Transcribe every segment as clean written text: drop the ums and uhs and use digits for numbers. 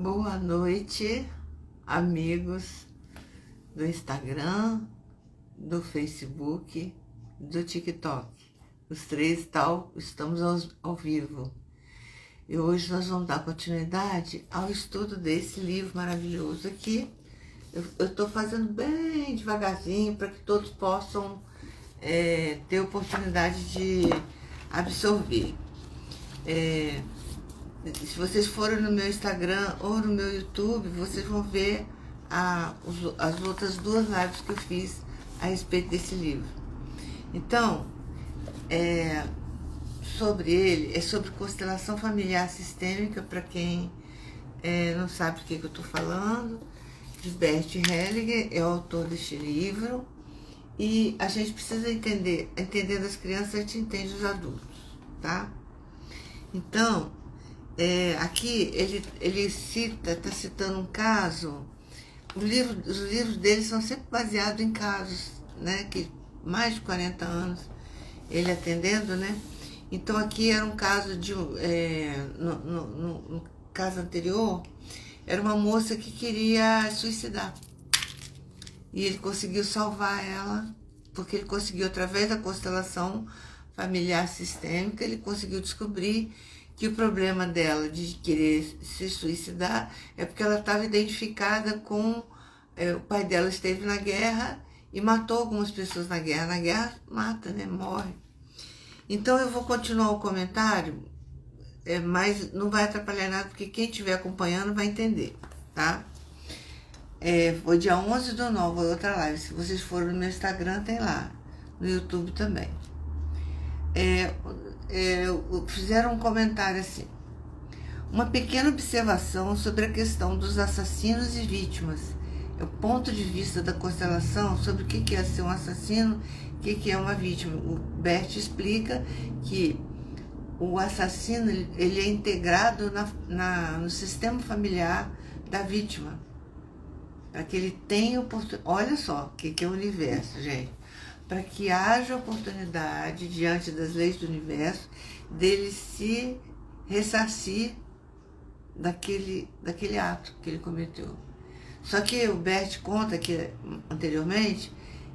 Boa noite, amigos do Instagram, do Facebook, do TikTok. Os três estamos ao vivo. E hoje nós vamos dar continuidade ao estudo desse livro maravilhoso aqui. Eu estou fazendo bem devagarzinho para que todos possam ter oportunidade de absorver. Se vocês forem no meu Instagram ou no meu YouTube, vocês vão ver as outras duas lives que eu fiz a respeito desse livro. Então, sobre ele, é sobre constelação familiar sistêmica, para quem não sabe do que eu estou falando. Bert Hellinger é o autor deste livro, e a gente precisa entendendo as crianças, a gente entende os adultos, tá? Então, aqui ele está citando um caso. Os livros dele são sempre baseados em casos, né? Que mais de 40 anos ele atendendo, né? Então aqui era um caso de no caso anterior, era uma moça que queria suicidar. E ele conseguiu salvar ela, porque ele conseguiu, através da constelação familiar sistêmica, ele conseguiu descobrir que o problema dela de querer se suicidar é porque ela estava identificada com... o pai dela esteve na guerra e matou algumas pessoas na guerra. Na guerra mata, né? Morre. Então eu vou continuar o comentário, mas não vai atrapalhar nada, porque quem estiver acompanhando vai entender, tá? Foi dia 11/9, outra live. Se vocês forem no meu Instagram, tem lá. No YouTube também. Fizeram um comentário assim: uma pequena observação sobre a questão dos assassinos e vítimas. É o ponto de vista da constelação sobre o que é ser um assassino, o que é uma vítima. O Bert explica que o assassino ele é integrado no sistema familiar da vítima, para que ele tenha oportunidade. Olha só o que é o universo, gente. Para que haja oportunidade, diante das leis do universo, dele se ressarcir daquele ato que ele cometeu. Só que o Bert conta que, anteriormente,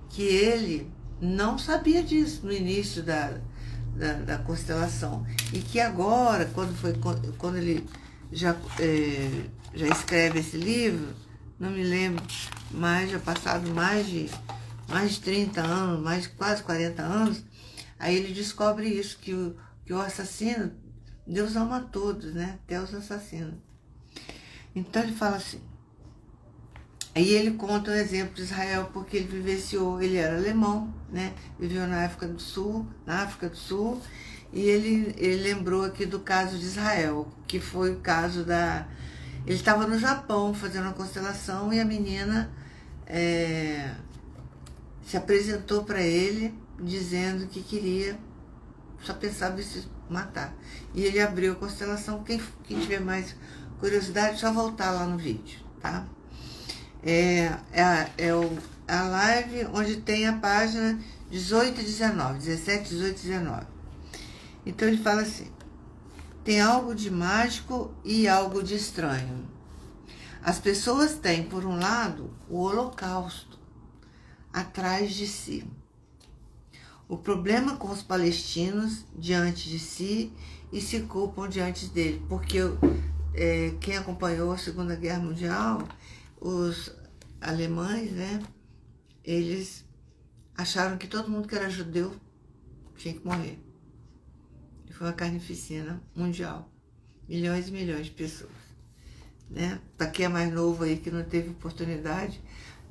que ele não sabia disso no início da constelação. E que agora, quando ele já escreve esse livro, não me lembro, mas já passaram mais de 30 anos, quase 40 anos, aí ele descobre isso, que o assassino, Deus ama a todos, né? Até os assassinos. Então ele fala assim, aí ele conta um exemplo de Israel, porque ele vivenciou, ele era alemão, né? Viveu na África do Sul, e ele lembrou aqui do caso de Israel, que foi o caso ele estava no Japão fazendo uma constelação, e a menina se apresentou para ele dizendo que queria, só pensava em se matar. E ele abriu a constelação. Quem tiver mais curiosidade, só voltar lá no vídeo, tá? A live onde tem a página 18 e 19, 17, 18 e 19. Então ele fala assim: tem algo de mágico e algo de estranho. As pessoas têm, por um lado, o holocausto atrás de si. O problema com os palestinos diante de si, e se culpam diante dele, porque quem acompanhou a Segunda Guerra Mundial, os alemães, né, eles acharam que todo mundo que era judeu tinha que morrer. E foi uma carnificina mundial. Milhões e milhões de pessoas, né? Para quem é mais novo aí, que não teve oportunidade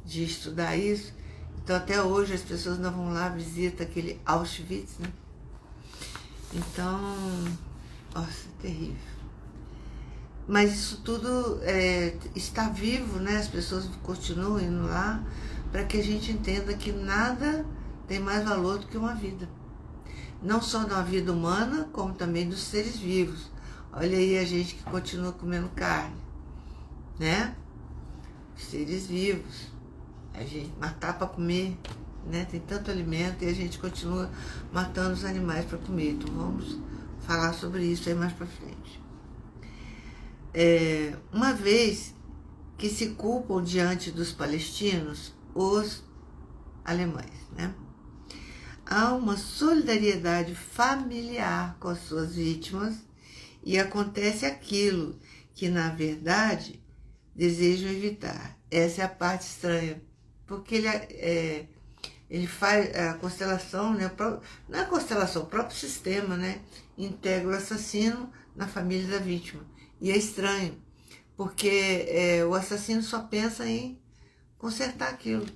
de estudar isso, então até hoje as pessoas não vão lá, visitam aquele Auschwitz, né? Então, nossa, é terrível. Mas isso tudo está vivo, né? As pessoas continuam indo lá, para que a gente entenda que nada tem mais valor do que uma vida. Não só da vida humana, como também dos seres vivos. Olha aí a gente que continua comendo carne, né? Os seres vivos. A gente matar para comer, né? Tem tanto alimento e a gente continua matando os animais para comer. Então vamos falar sobre isso aí mais para frente. uma vez que se culpam diante dos palestinos os alemães, né? Há uma solidariedade familiar com as suas vítimas e acontece aquilo que, na verdade, desejam evitar. Essa é a parte estranha, porque ele faz a constelação, né? Não é a constelação, o próprio sistema, né? Integra o assassino na família da vítima. E é estranho, porque o assassino só pensa em consertar aquilo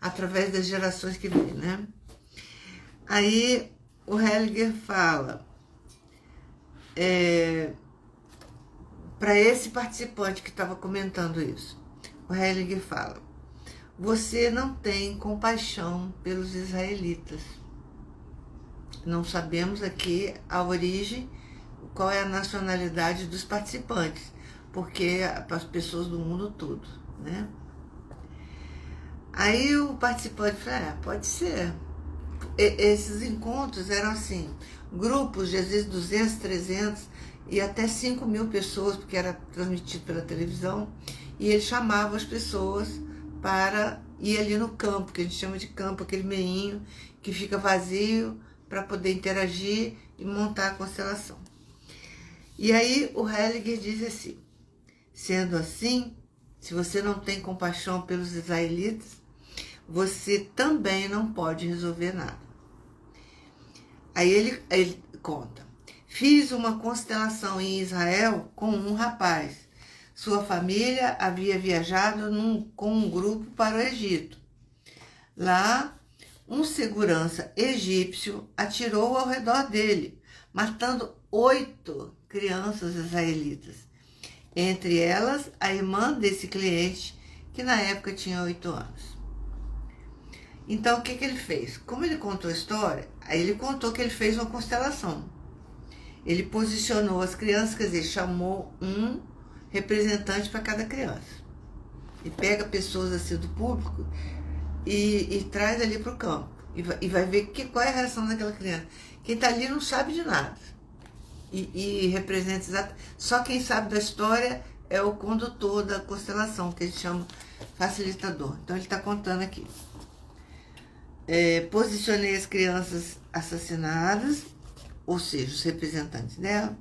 através das gerações que vem, né? Aí o Hellinger fala para esse participante que estava comentando isso. O Hellinger fala: você não tem compaixão pelos israelitas. Não sabemos aqui a origem, qual é a nacionalidade dos participantes, porque para as pessoas do mundo todo, né? Aí o participante fala: pode ser. Esses encontros eram assim, grupos de às vezes 200, 300 e até 5.000 pessoas, porque era transmitido pela televisão, e ele chamava as pessoas para ir ali no campo, que a gente chama de campo, aquele meinho que fica vazio para poder interagir e montar a constelação. E aí o Hellinger diz assim: sendo assim, se você não tem compaixão pelos israelitas, você também não pode resolver nada. Aí ele conta: fiz uma constelação em Israel com um rapaz. Sua família havia viajado com um grupo para o Egito. Lá, um segurança egípcio atirou ao redor dele, matando 8 crianças israelitas. Entre elas, a irmã desse cliente, que na época tinha 8 anos. Então, o que ele fez? Como ele contou a história, aí ele contou que ele fez uma constelação. Ele posicionou as crianças, quer dizer, chamou um representante para cada criança. E pega pessoas assim do público e traz ali para o campo. E vai ver qual é a reação daquela criança. Quem está ali não sabe de nada. E representa exatamente. Só quem sabe da história é o condutor da constelação, que a gente chama facilitador. Então ele está contando aqui. Posicionei as crianças assassinadas, ou seja, os representantes dela,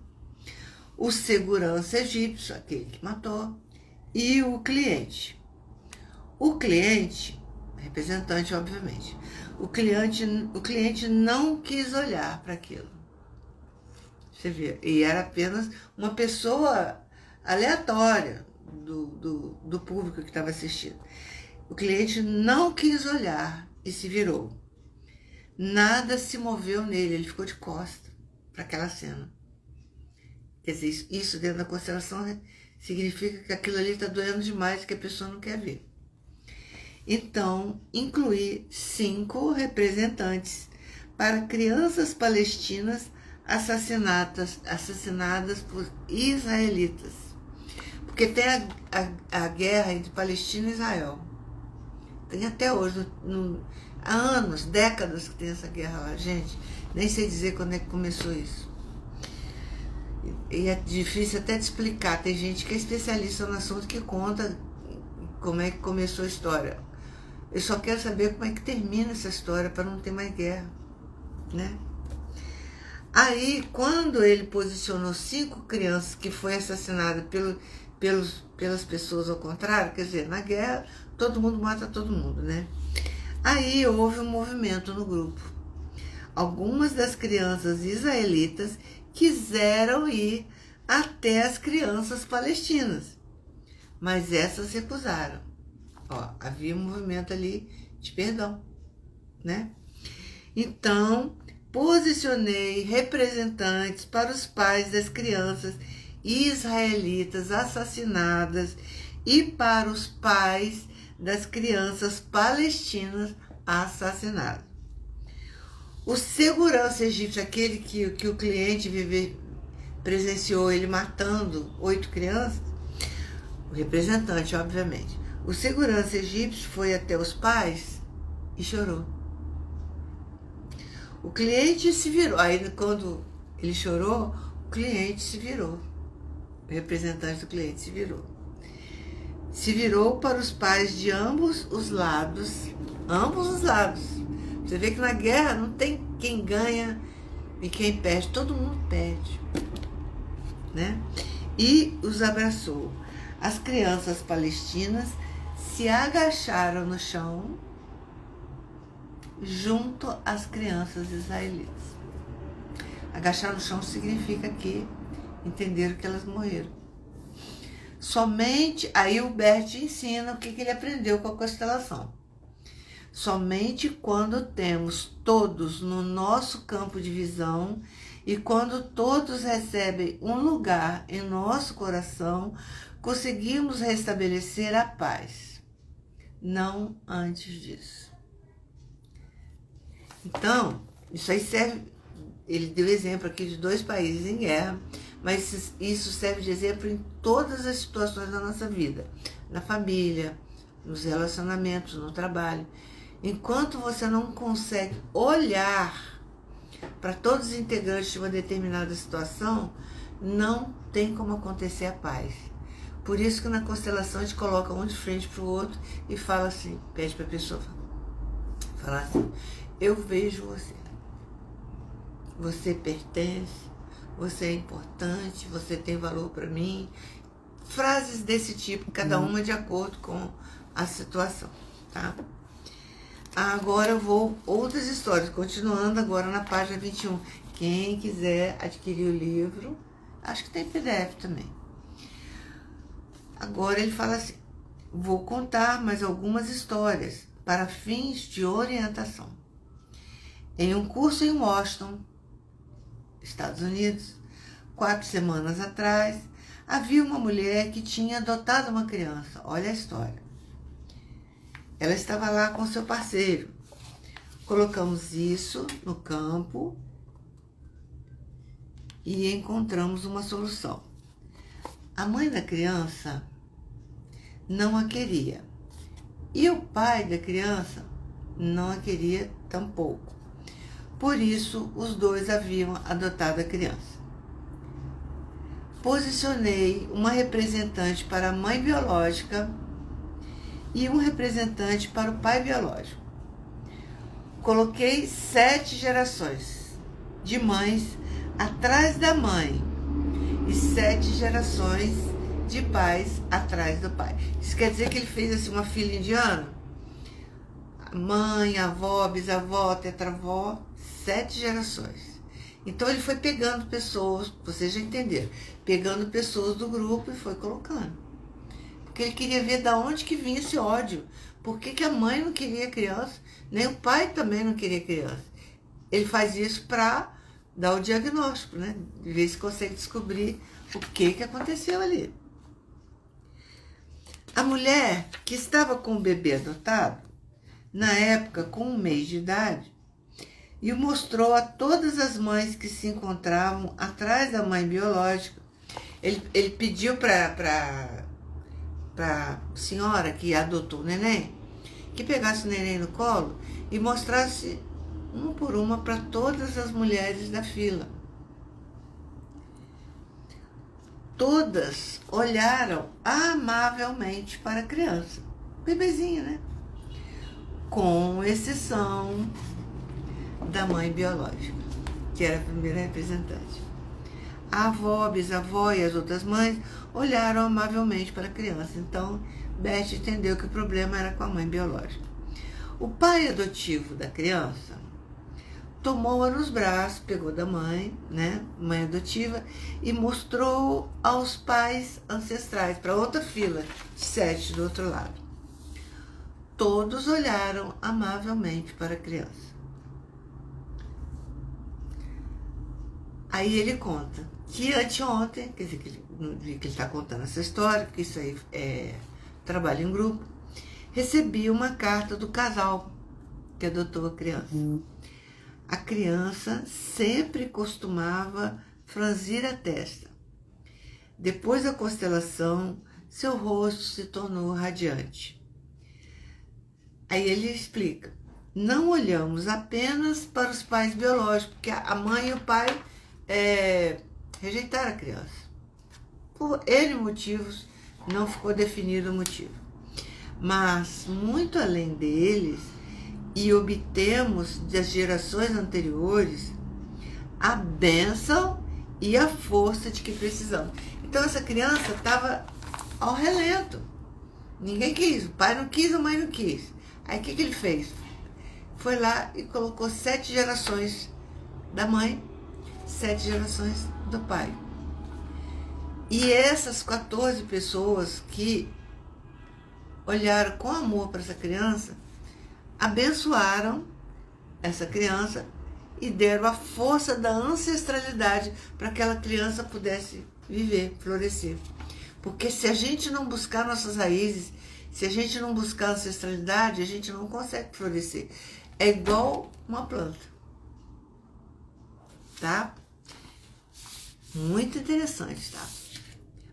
o segurança egípcio, aquele que matou, e o cliente. O cliente, representante, obviamente, o cliente não quis olhar para aquilo. Você vê, e era apenas uma pessoa aleatória do público que estava assistindo. O cliente não quis olhar e se virou. Nada se moveu nele, ele ficou de costas para aquela cena. Quer dizer, isso dentro da constelação significa que aquilo ali está doendo demais, que a pessoa não quer ver. Então, incluí 5 representantes para crianças palestinas assassinadas por israelitas. Porque tem a guerra entre Palestina e Israel. Tem até hoje, há anos, décadas que tem essa guerra lá, gente. Nem sei dizer quando é que começou isso. E é difícil até de explicar. Tem gente que é especialista no assunto que conta como é que começou a história. Eu só quero saber como é que termina essa história para não ter mais guerra, né? Aí, quando ele posicionou 5 crianças que foi assassinada pelas pessoas ao contrário, quer dizer, na guerra todo mundo mata todo mundo, né? Aí houve um movimento no grupo. Algumas das crianças israelitas quiseram ir até as crianças palestinas, mas essas recusaram. Havia um movimento ali de perdão, né? Então, posicionei representantes para os pais das crianças israelitas assassinadas e para os pais das crianças palestinas assassinadas. O segurança egípcio, aquele que o cliente presenciou ele matando 8 crianças, o representante, obviamente, o segurança egípcio foi até os pais e chorou. O cliente se virou. Aí, quando ele chorou, o cliente se virou. representante do cliente se virou. Se virou para os pais de ambos os lados. Ambos os lados. Você vê que na guerra não tem quem ganha e quem perde. Todo mundo perde. Né? E os abraçou. As crianças palestinas se agacharam no chão junto às crianças israelitas. Agachar no chão significa que entenderam que elas morreram. Somente, aí o Bert ensina o que ele aprendeu com a constelação. Somente quando temos todos no nosso campo de visão e quando todos recebem um lugar em nosso coração, conseguimos restabelecer a paz. Não antes disso. Então, isso aí serve, ele deu exemplo aqui de 2 países em guerra, mas isso serve de exemplo em todas as situações da nossa vida, na família, nos relacionamentos, no trabalho. Enquanto você não consegue olhar para todos os integrantes de uma determinada situação, não tem como acontecer a paz. Por isso que na constelação a gente coloca um de frente para o outro e fala assim, pede para a pessoa falar assim, eu vejo você. Você pertence, você é importante, você tem valor para mim. Frases desse tipo, cada uma de acordo com a situação, tá? Agora eu vou outras histórias, continuando agora na página 21. Quem quiser adquirir o livro, acho que tem PDF também. Agora ele fala assim, vou contar mais algumas histórias para fins de orientação. Em um curso em Washington, Estados Unidos, 4 semanas atrás, havia uma mulher que tinha adotado uma criança. Olha a história. Ela estava lá com seu parceiro. Colocamos isso no campo e encontramos uma solução. A mãe da criança não a queria e o pai da criança não a queria tampouco. Por isso, os dois haviam adotado a criança. Posicionei uma representante para a mãe biológica e um representante para o pai biológico. Coloquei 7 gerações de mães atrás da mãe e 7 gerações de pais atrás do pai. Isso quer dizer que ele fez assim uma fila indiana? Mãe, avó, bisavó, tetravó, 7 gerações. Então ele foi pegando pessoas, vocês já entenderam, pegando pessoas do grupo e foi colocando. Porque ele queria ver de onde que vinha esse ódio. Por que a mãe não queria criança, nem o pai também não queria criança. Ele faz isso para dar o diagnóstico, né? Ver se consegue descobrir o que aconteceu ali. A mulher que estava com o bebê adotado, na época com 1 mês de idade, e o mostrou a todas as mães que se encontravam atrás da mãe biológica. Ele pediu para a senhora que adotou o neném, que pegasse o neném no colo e mostrasse uma por uma para todas as mulheres da fila. Todas olharam amavelmente para a criança, bebezinho, né? Com exceção da mãe biológica, que era a primeira representante. A avó, a bisavó e as outras mães olharam amavelmente para a criança. Então, Beth entendeu que o problema era com a mãe biológica. O pai adotivo da criança tomou-a nos braços, pegou da mãe, né, mãe adotiva, e mostrou aos pais ancestrais, para outra fila, 7 do outro lado. Todos olharam amavelmente para a criança. Aí ele conta que anteontem, quer dizer, que ele está contando essa história, porque isso aí é trabalho em grupo, recebi uma carta do casal que adotou a criança. A criança sempre costumava franzir a testa. Depois da constelação, seu rosto se tornou radiante. Aí ele explica, não olhamos apenas para os pais biológicos, porque a mãe e o pai rejeitaram a criança. por N motivos, não ficou definido o motivo. Mas, muito além deles, e obtemos das gerações anteriores a bênção e a força de que precisamos. Então, essa criança estava ao relento. Ninguém quis, o pai não quis, a mãe não quis. Aí, o que ele fez? Foi lá e colocou 7 gerações da mãe, 7 gerações do pai. E essas 14 pessoas que olharam com amor para essa criança, abençoaram essa criança e deram a força da ancestralidade para que aquela criança pudesse viver, florescer. Porque se a gente não buscar nossas raízes, se a gente não buscar ancestralidade, a gente não consegue florescer. É igual uma planta. Tá? Muito interessante, tá?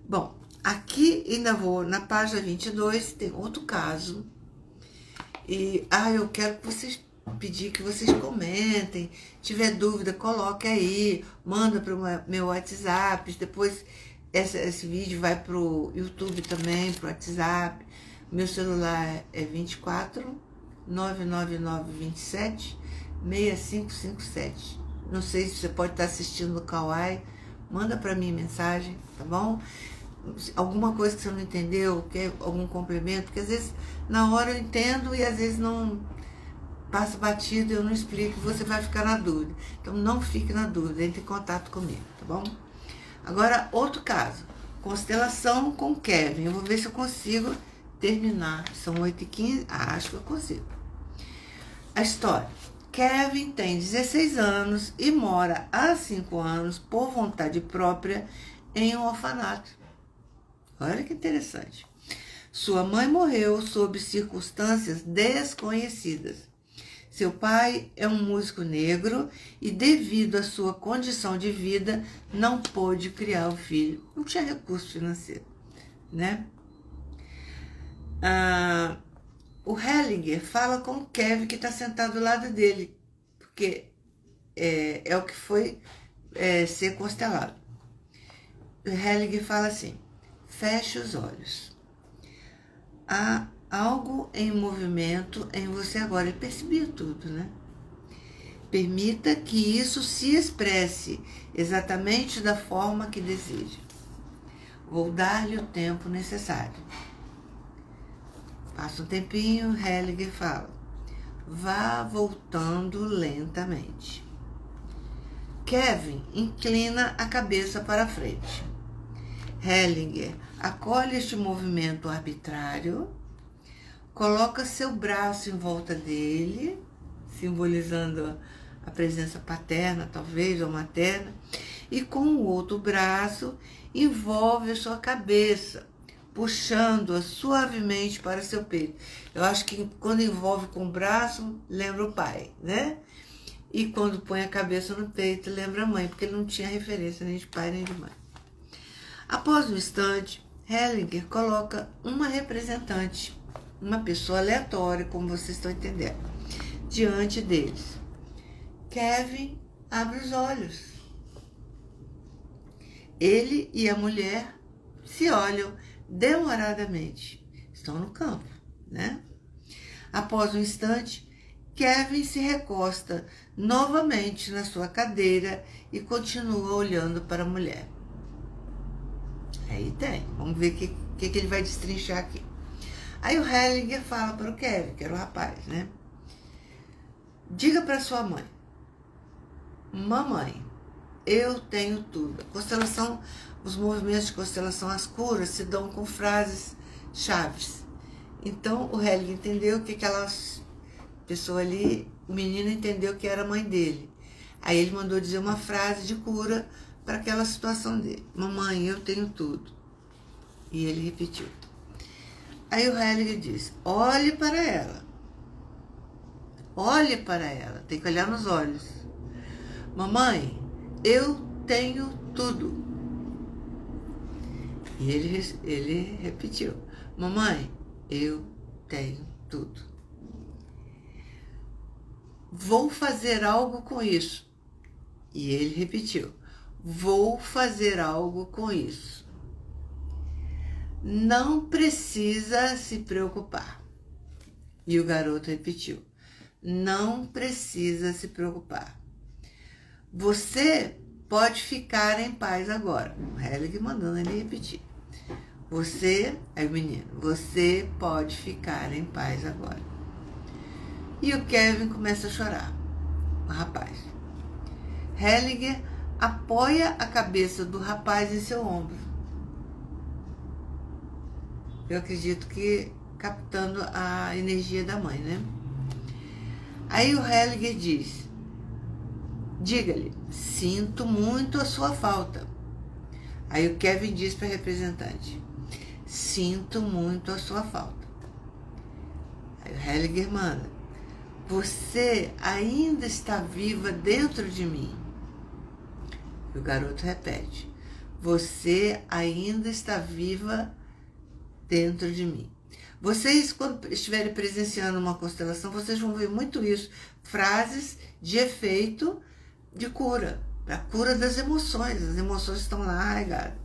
Bom, aqui ainda vou na página 22, tem outro caso. E eu quero que vocês pedir que vocês comentem. Tiver dúvida, coloque aí, manda para o meu WhatsApp. Depois esse vídeo vai para o YouTube também, para o WhatsApp. Meu celular é 24 999 27 6557. Não sei se você pode estar assistindo no Kawaii. Manda para mim mensagem, tá bom? Alguma coisa que você não entendeu, quer algum complemento, porque às vezes na hora eu entendo e às vezes não passa batido, eu não explico, você vai ficar na dúvida. Então não fique na dúvida, entre em contato comigo, tá bom? Agora, outro caso, constelação com Kevin. Eu vou ver se eu consigo terminar. São 8h15, acho que eu consigo. A história. Kevin tem 16 anos e mora há 5 anos, por vontade própria, em um orfanato. Olha que interessante. Sua mãe morreu sob circunstâncias desconhecidas. Seu pai é um músico negro e, devido à sua condição de vida, não pôde criar o filho. Não tinha recurso financeiro, né? O Hellinger fala com o Kevin, que está sentado do lado dele, porque é o que foi ser constelado. O Hellinger fala assim: feche os olhos. Há algo em movimento em você agora. Ele percebia tudo, né? Permita que isso se expresse exatamente da forma que deseja. Vou dar-lhe o tempo necessário. Passa um tempinho, Hellinger fala: vá voltando lentamente. Kevin inclina a cabeça para frente. Hellinger acolhe este movimento arbitrário, coloca seu braço em volta dele, simbolizando a presença paterna, talvez, ou materna, e com o outro braço envolve a sua cabeça, puxando-a suavemente para seu peito. Eu acho que quando envolve com o braço, lembra o pai, né? E quando põe a cabeça no peito, lembra a mãe, porque ele não tinha referência nem de pai nem de mãe. Após um instante, Hellinger coloca uma representante, uma pessoa aleatória, como vocês estão entendendo, diante deles. Kevin abre os olhos. Ele e a mulher se olham demoradamente. Estão no campo, né? Após um instante, Kevin se recosta novamente na sua cadeira e continua olhando para a mulher. Aí tem. Vamos ver o que ele vai destrinchar aqui. Aí o Hellinger fala para o Kevin, que era o rapaz, né? Diga para sua mãe: mamãe, eu tenho tudo. A constelação, os movimentos de constelação, as curas se dão com frases chaves. Então o Hellinger entendeu que aquela pessoa ali, o menino entendeu que era a mãe dele. Aí ele mandou dizer uma frase de cura para aquela situação dele: mamãe, eu tenho tudo. E ele repetiu. Aí o Hellinger diz: olhe para ela. Olhe para ela. Tem que olhar nos olhos. Mamãe, eu tenho tudo. E ele repetiu: mamãe, eu tenho tudo. Vou fazer algo com isso. E ele repetiu: vou fazer algo com isso. não precisa se preocupar. E o garoto repetiu, não precisa se preocupar. Você pode ficar em paz agora. O Helliger mandando ele repetir. Você, é o menino, você pode ficar em paz agora. E o Kevin começa a chorar, o rapaz. Helliger apoia a cabeça do rapaz em seu ombro. Eu acredito que captando a energia da mãe, né? Aí o Helliger diz, diga-lhe, sinto muito a sua falta. Aí o Kevin diz para a representante, sinto muito a sua falta. Aí o Helliger manda, você ainda está viva dentro de mim. E o garoto repete, você ainda está viva dentro de mim. Vocês, quando estiverem presenciando uma constelação, vocês vão ver muito isso. Frases de efeito de cura. A cura das emoções. As emoções estão lá arraigadas.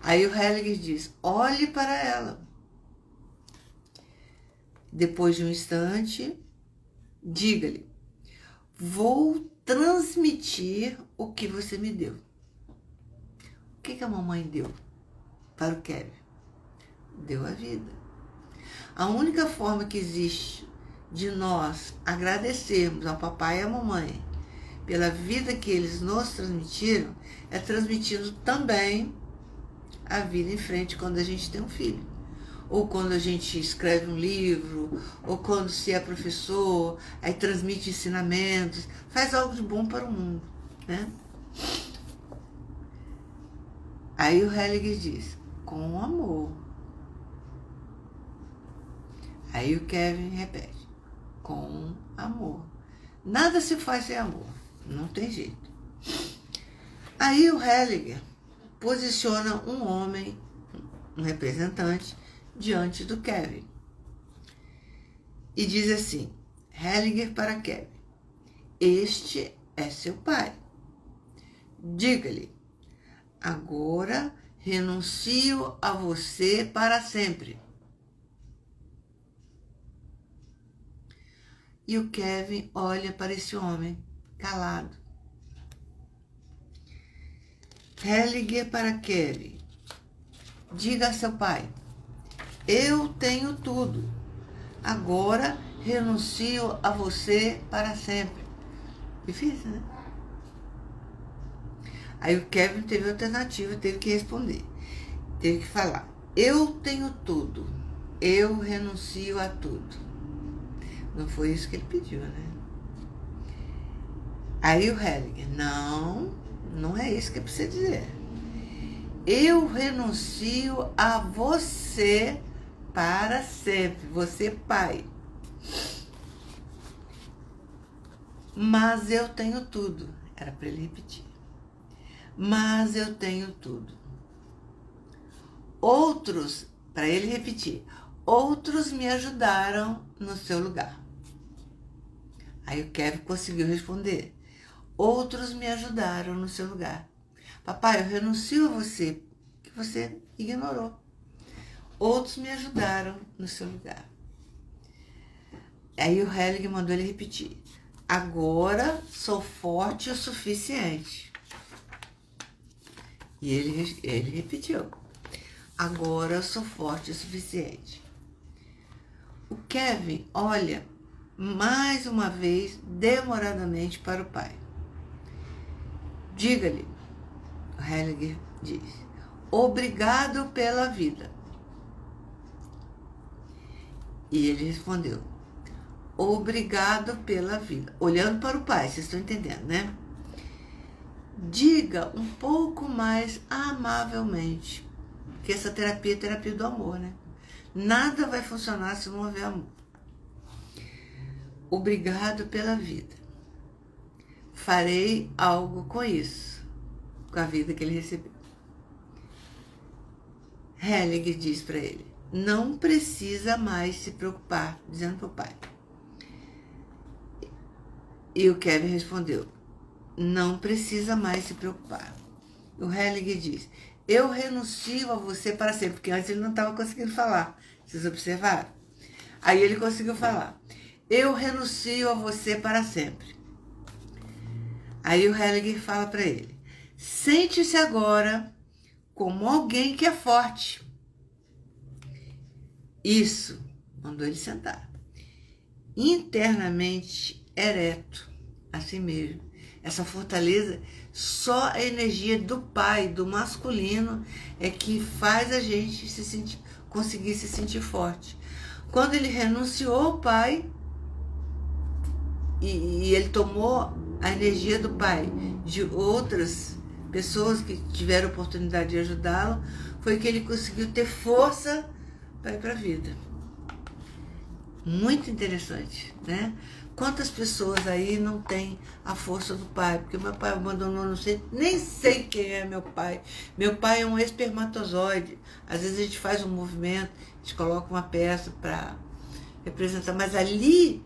Aí o Helliger diz, olhe para ela. Depois de um instante, diga-lhe, vou transmitir o que você me deu. O que a mamãe deu para o Kevin? Deu a vida. A única forma que existe de nós agradecermos ao papai e à mamãe pela vida que eles nos transmitiram é transmitindo também a vida em frente quando a gente tem um filho. Ou quando a gente escreve um livro, ou quando se é professor, aí transmite ensinamentos, faz algo de bom para o mundo, né? Aí o Helliger diz, com amor. Aí o Kevin repete, com amor. Nada se faz sem amor, não tem jeito. Aí o Helliger posiciona um homem, um representante, diante do Kevin. E diz assim, Helliger para Kevin, este é seu pai. Diga-lhe, agora renuncio a você para sempre. E o Kevin olha para esse homem, calado. Helliger para Kevin, diga a seu pai, eu tenho tudo, agora renuncio a você para sempre. Difícil, né? Aí o Kevin teve alternativa, teve que responder. Teve que falar, eu tenho tudo, eu renuncio a tudo. Não foi isso que ele pediu, né? Aí o Helliger, não é isso que precisa dizer. Eu renuncio a você para sempre, você pai. Mas eu tenho tudo. Era para ele repetir. Mas eu tenho tudo. Outros, para ele repetir, outros me ajudaram no seu lugar. Aí o Kevin conseguiu responder. Outros me ajudaram no seu lugar. Papai, eu renuncio a você, que você ignorou. Outros me ajudaram no seu lugar. Aí o Helliger mandou ele repetir. Agora sou forte o suficiente. E ele repetiu. Agora sou forte o suficiente. O Kevin olha mais uma vez, demoradamente, para o pai. Diga-lhe, o Helliger diz, obrigado pela vida. E ele respondeu, obrigado pela vida. Olhando para o pai, vocês estão entendendo, né? Diga um pouco mais amavelmente, que essa terapia é terapia do amor, né? Nada vai funcionar se não houver amor. Obrigado pela vida. Farei algo com isso, com a vida que ele recebeu. Helliger diz para ele, não precisa mais se preocupar, dizendo para o pai. E o Kevin respondeu, não precisa mais se preocupar. O Helliger diz, Eu renuncio a você para sempre, porque antes ele não estava conseguindo falar. Vocês observaram? Aí ele conseguiu falar. Eu renuncio a você para sempre. Aí o Hellinger fala para ele. Sente-se agora como alguém que é forte. Isso, mandou ele sentar. Internamente ereto, assim mesmo. Essa fortaleza, só a energia do pai, do masculino, é que faz a gente conseguir se sentir forte. Quando ele renunciou ao pai, e ele tomou a energia do pai de outras pessoas que tiveram oportunidade de ajudá-lo, foi que ele conseguiu ter força para ir para a vida. Muito interessante, né? Quantas pessoas aí não têm a força do pai? Porque meu pai abandonou, não sei, nem sei quem é meu pai. Meu pai é um espermatozoide. Às vezes a gente faz um movimento, a gente coloca uma peça para representar, mas ali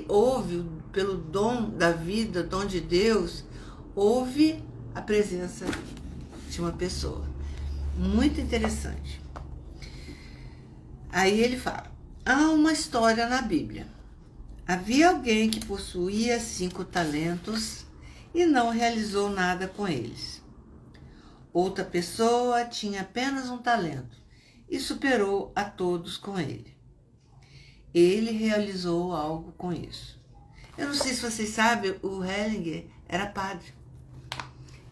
houve, pelo dom da vida, dom de Deus, houve a presença de uma pessoa. Muito interessante. Aí ele fala, há uma história na Bíblia. Havia alguém que possuía 5 talentos e não realizou nada com eles. Outra pessoa tinha apenas 1 talento e superou a todos com ele. Ele realizou algo com isso. Eu não sei se vocês sabem, o Hellinger era padre.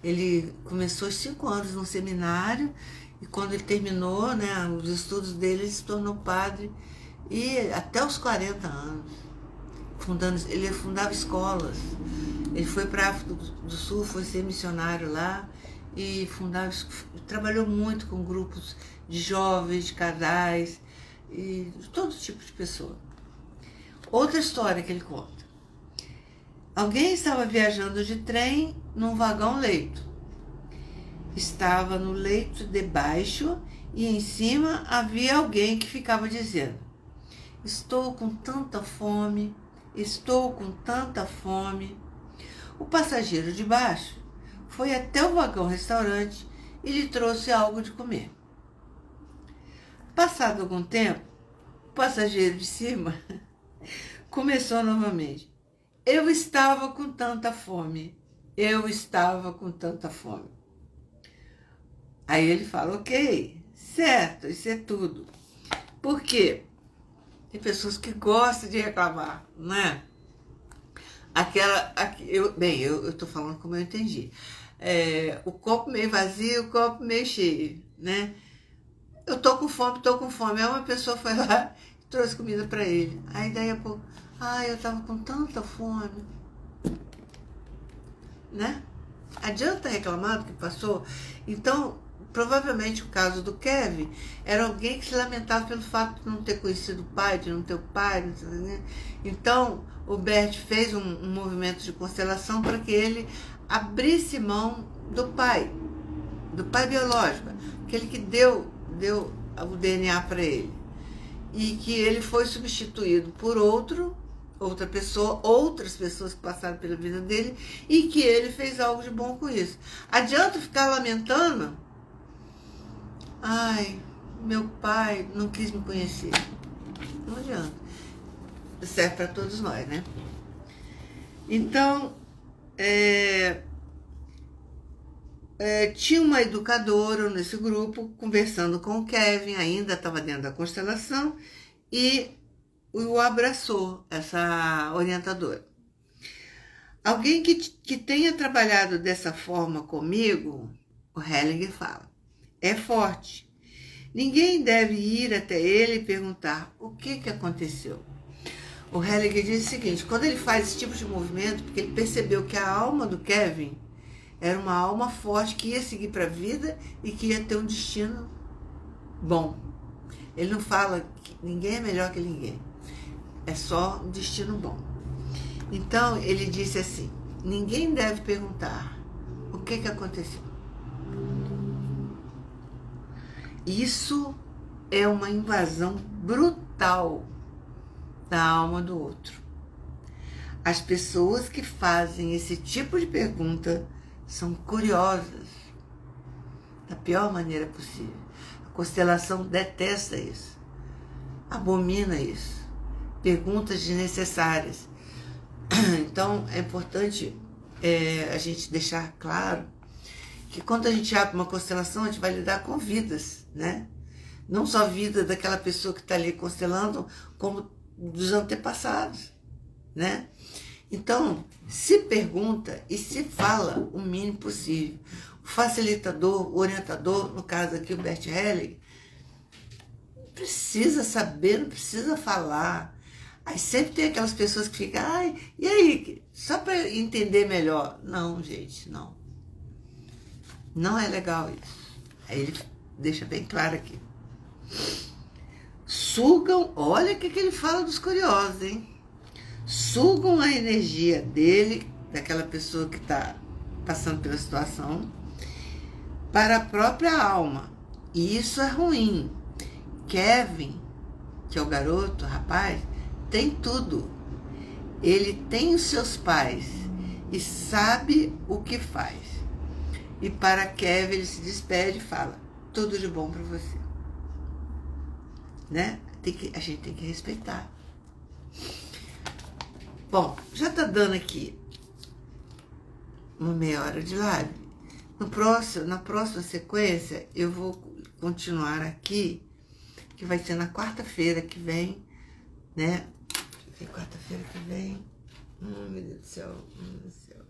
Ele começou aos 5 anos no seminário e quando ele terminou, né, os estudos dele, ele se tornou padre e até os 40 anos. Ele fundava escolas. Ele foi para a África do Sul, foi ser missionário lá e trabalhou muito com grupos de jovens, de casais e de todo tipo de pessoa. Outra história que ele conta. Alguém estava viajando de trem num vagão-leito. Estava no leito de baixo e em cima havia alguém que ficava dizendo: estou com tanta fome, estou com tanta fome. O passageiro de baixo foi até o vagão-restaurante e lhe trouxe algo de comer. Passado algum tempo, o passageiro de cima começou novamente. Eu estava com tanta fome, eu estava com tanta fome. Aí ele fala, ok, certo, isso é tudo. Por quê? Tem pessoas que gostam de reclamar, né? Eu estou falando como eu entendi. O copo meio vazio, o copo meio cheio, né? Eu tô com fome. Aí uma pessoa foi lá e trouxe comida para ele. Aí daí a pouco, eu tava com tanta fome, né? Adianta reclamar do que passou? Então, provavelmente o caso do Kevin era alguém que se lamentava pelo fato de não ter conhecido o pai, de não ter o pai, né? Então, o Bert fez um movimento de constelação para que ele abrisse mão do pai biológico, aquele que deu o DNA para ele, e que ele foi substituído por outra pessoa, outras pessoas que passaram pela vida dele, e que ele fez algo de bom com isso. Adianta ficar lamentando? Ai, meu pai não quis me conhecer. Não adianta. Serve para todos nós, né? Então, tinha uma educadora nesse grupo, conversando com o Kevin, ainda estava dentro da constelação, e o abraçou, essa orientadora. Alguém que tenha trabalhado dessa forma comigo, o Hellinger fala, é forte. Ninguém deve ir até ele e perguntar o que aconteceu. O Hellinger diz o seguinte, quando ele faz esse tipo de movimento, porque ele percebeu que a alma do Kevin era uma alma forte que ia seguir para a vida e que ia ter um destino bom. Ele não fala que ninguém é melhor que ninguém. É só um destino bom. Então, ele disse assim, ninguém deve perguntar o que aconteceu. Isso é uma invasão brutal da alma do outro. As pessoas que fazem esse tipo de pergunta são curiosas. da pior maneira possível. A constelação detesta isso, abomina isso, perguntas desnecessárias. Então é importante a gente deixar claro que quando a gente abre uma constelação, a gente vai lidar com vidas, né? Não só a vida daquela pessoa que está ali constelando, como dos antepassados, né? Então, se pergunta e se fala o mínimo possível. O facilitador, o orientador, no caso aqui o Bert Hellinger, não precisa saber, não precisa falar. Aí sempre tem aquelas pessoas que ficam, ai, e aí, só para entender melhor. Não, gente, não. Não é legal isso. Aí ele deixa bem claro aqui. Sugam, olha o que ele fala dos curiosos, hein? Sugam a energia dele, daquela pessoa que está passando pela situação, para a própria alma. E isso é ruim. Kevin, que é o garoto, o rapaz, tem tudo. Ele tem os seus pais e sabe o que faz. E para Kevin ele se despede e fala, tudo de bom para você. Né? A gente tem que respeitar. Bom, já está dando aqui uma meia hora de live. Na próxima sequência, eu vou continuar aqui, que vai ser na quarta-feira que vem, né? Quarta-feira que vem. Meu Deus do céu, meu Deus do céu.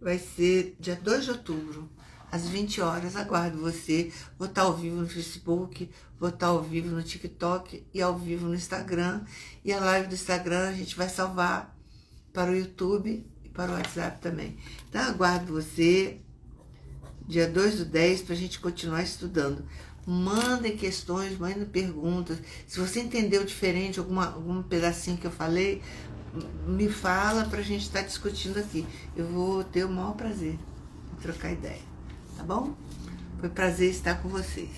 Vai ser dia 2 de outubro, às 20 horas. Aguardo você. Vou estar ao vivo no Facebook, vou estar ao vivo no TikTok e ao vivo no Instagram. E a live do Instagram a gente vai salvar para o YouTube e para o WhatsApp também. Então, aguardo você dia 2/10 para a gente continuar estudando. Mandem questões, mandem perguntas. Se você entendeu diferente algum pedacinho que eu falei, me fala para a gente estar discutindo aqui. Eu vou ter o maior prazer em trocar ideia, tá bom? Foi um prazer estar com vocês.